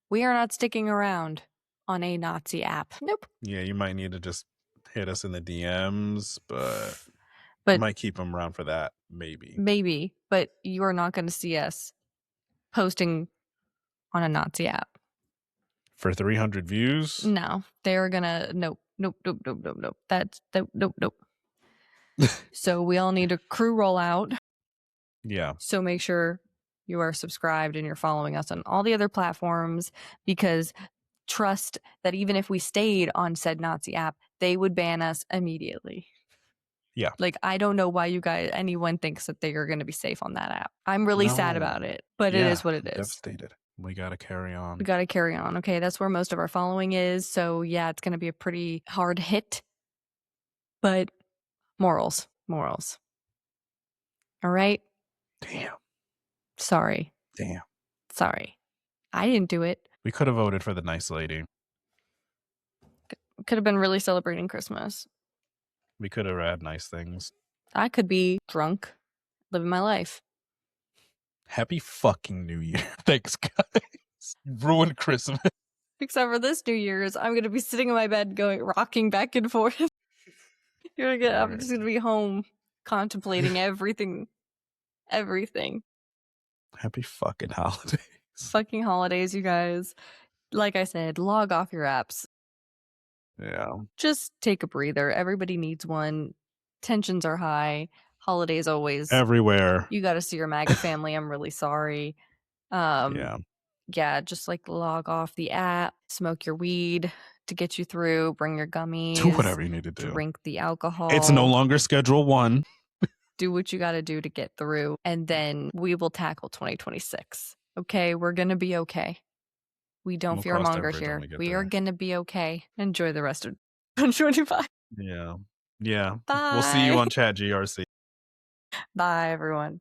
we are not sticking around on a Nazi app. Nope. Yeah, you might need to just hit us in the DMs, but I might keep them around for that. Maybe. But you are not going to see us posting on a Nazi app. For 300 views? No, they're gonna nope. That's nope. So we all need a crew rollout. Yeah. So make sure you are subscribed and you're following us on all the other platforms, because trust that even if we stayed on said Nazi app, they would ban us immediately. Yeah. Like, I don't know why anyone thinks that they are going to be safe on that app. I'm really sad about it, but it is what it is. Devastated. We got to carry on. We got to carry on. Okay, that's where most of our following is. So yeah, it's going to be a pretty hard hit, but morals. All right? Damn. Sorry. Damn. Sorry. I didn't do it. We could have voted for the nice lady. Could have been really celebrating Christmas. We could have had nice things. I could be drunk, living my life. Happy fucking New Year. Thanks, guys. Ruined Christmas. Except for this New Year's, I'm going to be sitting in my bed rocking back and forth. I'm just going to be home contemplating everything. Happy fucking holidays. Fucking holidays, you guys. Like I said, log off your apps. Yeah. Just take a breather. Everybody needs one. Tensions are high. Holidays always. Everywhere. You got to see your MAGA family. I'm really sorry. Yeah, just like log off the app, smoke your weed to get you through, bring your gummies. Do whatever you need to do. Drink the alcohol. It's no longer Schedule 1. Do what you got to do to get through, and then we will tackle 2026. Okay, we're going to be okay. We don't fearmonger here. We are going to be okay. Enjoy the rest of 2025. Yeah. Yeah. Bye. We'll see you on Chat GRC. Bye, everyone.